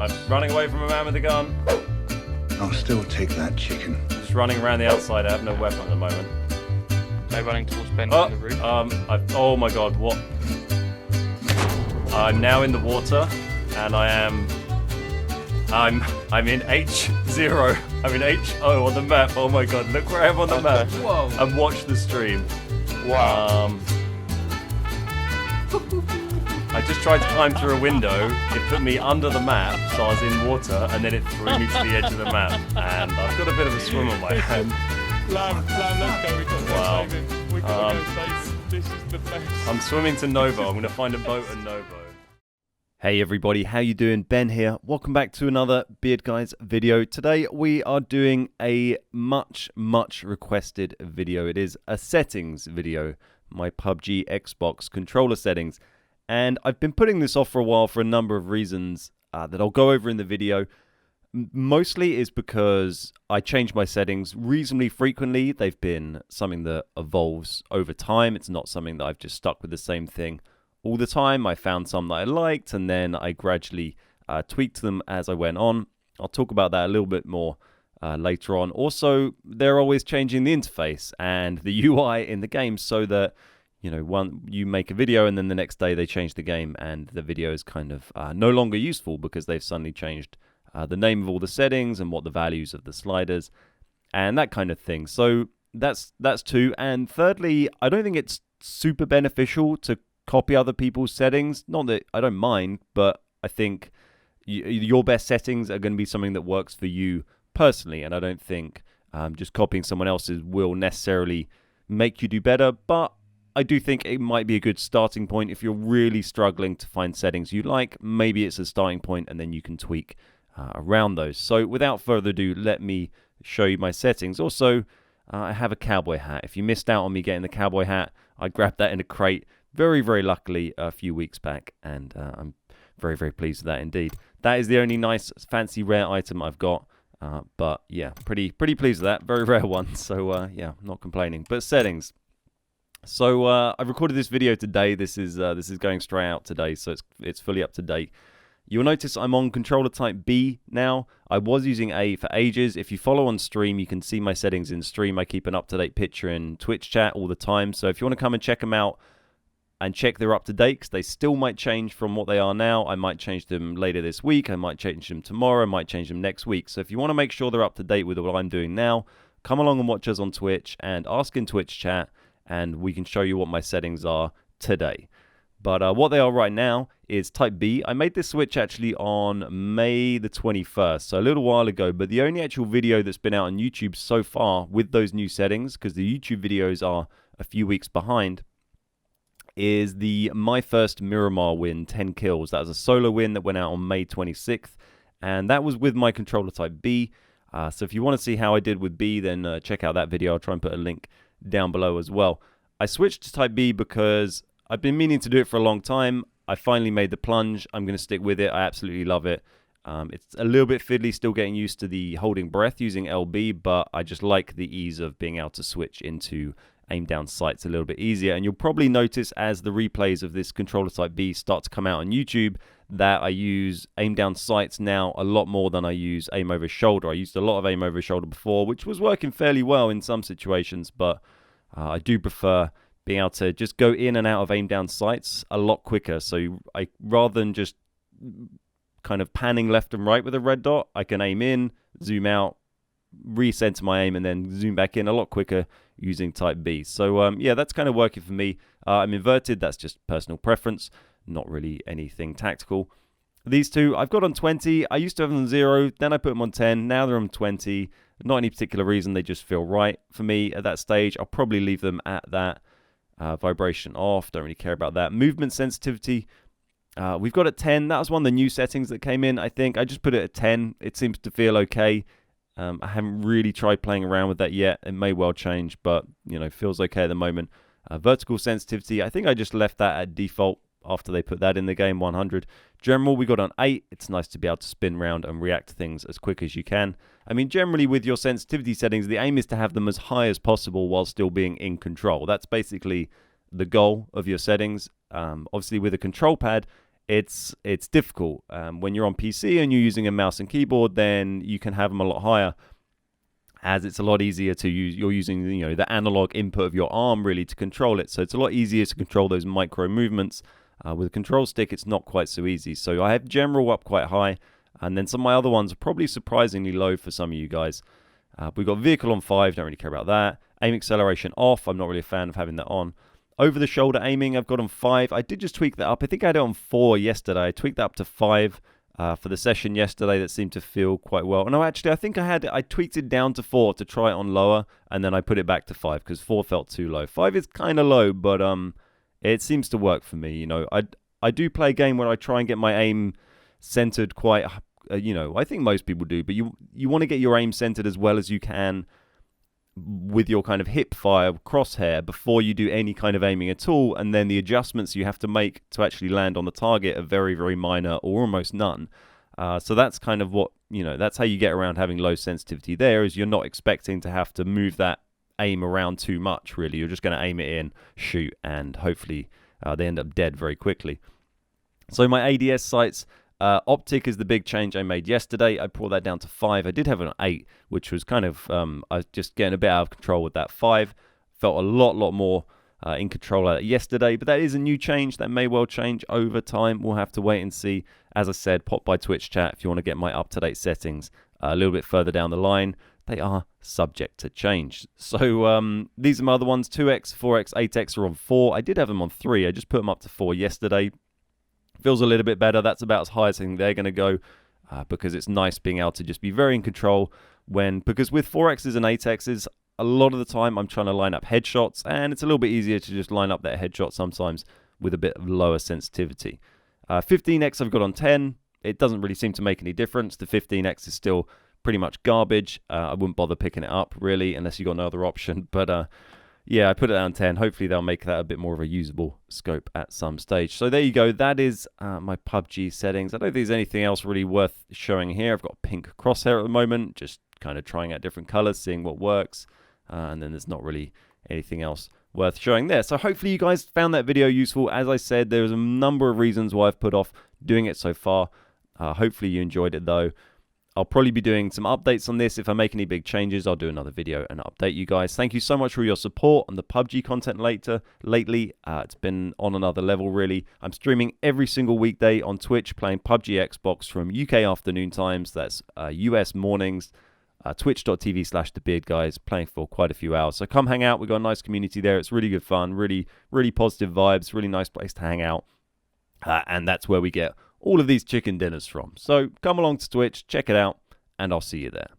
I'm running away from a man with a gun. I'll still take that chicken. Just running around the outside. I have no weapon at the moment. No running towards Ben from the roof. Oh my god, what? I'm now in the water, and I'm in H0. I'm in HO on the map. Oh my god, look where I am on the map. Whoa. And watch the stream. Wow. I just tried to climb through a window. It put me under the map, so I was in water, and then it threw me to the edge of the map. And I've got a bit of a swim on my hand. Lamb, let's go. We've got to Wow. go save him. We've got to go save. This is the best. I'm swimming to Novo. I'm going to find a boat at Novo. Hey everybody, how you doing? Ben here. Welcome back to another Beard Guys video. Today we are doing a much requested video. It is a settings video, my PUBG Xbox controller settings. And I've been putting this off for a while for a number of reasons that I'll go over in the video. Mostly is because I change my settings reasonably frequently. They've been something that evolves over time. It's not something that I've just stuck with the same thing all the time. I found some that I liked, and then I gradually tweaked them as I went on. I'll talk about that a little bit more later on. Also, they're always changing the interface and the UI in the game so that, you know, you make a video and then the next day they change the game and the video is kind of no longer useful because they've suddenly changed the name of all the settings and what the values of the sliders and that kind of thing. So that's two. And thirdly, I don't think it's super beneficial to copy other people's settings. Not that I don't mind, but I think your best settings are going to be something that works for you personally, and I don't think just copying someone else's will necessarily make you do better. But I do think it might be a good starting point if you're really struggling to find settings you like. Maybe it's a starting point, and then you can tweak around those. So without further ado, let me show you my settings. Also, I have a cowboy hat. If you missed out on me getting the cowboy hat, I grabbed that in a crate very luckily a few weeks back, and I'm very pleased with that indeed. That is the only nice fancy rare item I've got, but yeah, pretty pleased with that. Very rare one, so yeah, not complaining. But settings. So I've recorded this video today. This is going straight out today, so it's fully up to date. You'll notice I'm on controller type B now. I was using A for ages. If you follow on stream, you can see my settings in stream. I keep an up-to-date picture in Twitch chat all the time, so if you want to come and check them out and check they're up to date, because they still might change from what they are now. I might change them later this week. I might change them tomorrow. I might change them next week. So if you want to make sure they're up to date with what I'm doing now, come along and watch us on Twitch and ask in Twitch chat, and we can show you what my settings are today. But what they are right now is type B. I made this switch actually on May the 21st, so a little while ago, but the only actual video that's been out on YouTube so far with those new settings, because the YouTube videos are a few weeks behind, is the My First Miramar win, 10 kills. That was a solo win that went out on May 26th, and that was with my controller type B. So if you want to see how I did with B, then check out that video. I'll try and put a link down below as well. I switched to type B because I've been meaning to do it for a long time. I finally made the plunge. I'm going to stick with it. I absolutely love it. It's a little bit fiddly still getting used to the holding breath using LB, but I just like the ease of being able to switch into aim down sights a little bit easier. And you'll probably notice as the replays of this controller type B start to come out on YouTube that I use aim down sights now a lot more than I use aim over shoulder. I used a lot of aim over shoulder before, which was working fairly well in some situations, but I do prefer being able to just go in and out of aim down sights a lot quicker. So I rather than just kind of panning left and right with a red dot, I can aim in, zoom out, recenter my aim, and then zoom back in a lot quicker using type B. So yeah, that's kind of working for me. I'm inverted. That's just personal preference, not really anything tactical. These two I've got on 20. I used to have them on 0, then I put them on 10. Now they're on 20. Not any particular reason. They just feel right for me at that stage. I'll probably leave them at that. Vibration off. Don't really care about that. Movement sensitivity, we've got at 10. That was one of the new settings that came in, I think. I just put it at 10. It seems to feel okay. I haven't really tried playing around with that yet. It may well change, but, you know, feels okay at the moment. Vertical sensitivity, I think I just left that at default after they put that in the game, 100. General, we got on 8. It's nice to be able to spin around and react to things as quick as you can. I mean, generally with your sensitivity settings, the aim is to have them as high as possible while still being in control. That's basically the goal of your settings. Obviously, with a control pad, it's difficult. When you're on PC and you're using a mouse and keyboard, then you can have them a lot higher, as it's a lot easier to use. You're using the analog input of your arm really to control it, so it's a lot easier to control those micro movements. With a control stick, it's not quite so easy. So I have general up quite high, and then some of my other ones are probably surprisingly low for some of you guys. We've got vehicle on 5, don't really care about that. Aim acceleration off, I'm not really a fan of having that on. Over the shoulder aiming, I've got on 5. I did just tweak that up. I think I had it on 4 yesterday. I tweaked that up to 5 for the session yesterday. That seemed to feel quite well. No, actually, I think I tweaked it down to 4 to try it on lower, and then I put it back to 5 because 4 felt too low. 5 is kind of low, but it seems to work for me. I do play a game where I try and get my aim centered quite. I think most people do, but you want to get your aim centered as well as you can with your kind of hip fire crosshair before you do any kind of aiming at all, and then the adjustments you have to make to actually land on the target are very, very minor or almost none. So that's kind of what, that's how you get around having low sensitivity there, is you're not expecting to have to move that aim around too much, really. You're just going to aim it in, shoot, and hopefully they end up dead very quickly. So my ADS sights, optic is the big change I made yesterday. I brought that down to 5. I did have an 8, which was kind of, I was just getting a bit out of control with that 5. Felt a lot more in control of that yesterday, but that is a new change. That may well change over time. We'll have to wait and see. As I said, pop by Twitch chat if you want to get my up-to-date settings a little bit further down the line. They are subject to change. So these are my other ones. 2x, 4x, 8x are on 4. I did have them on 3. I just put them up to 4 yesterday. Feels a little bit better. That's about as high as I think they're going to go because it's nice being able to just be very in control because with 4x's and 8x's, a lot of the time I'm trying to line up headshots, and it's a little bit easier to just line up that headshot sometimes with a bit of lower sensitivity. 15x I've got on 10. It doesn't really seem to make any difference. The 15x is still pretty much garbage. I wouldn't bother picking it up really unless you got no other option, but yeah, I put it on 10. Hopefully they'll make that a bit more of a usable scope at some stage. So there you go. That is my PUBG settings. I don't think there's anything else really worth showing here. I've got a pink crosshair at the moment, just kind of trying out different colors, seeing what works. And then there's not really anything else worth showing there. So hopefully you guys found that video useful. As I said, there's a number of reasons why I've put off doing it so far. Hopefully you enjoyed it though. I'll probably be doing some updates on this. If I make any big changes, I'll do another video and update you guys. Thank you so much for your support on the PUBG content lately. It's been on another level, really. I'm streaming every single weekday on Twitch, playing PUBG Xbox from UK afternoon times. That's US mornings. Twitch.tv/thebeardguys, playing for quite a few hours. So come hang out. We've got a nice community there. It's really good fun, really, really positive vibes, really nice place to hang out. And that's where we get all of these chicken dinners from. So come along to Twitch, check it out, and I'll see you there.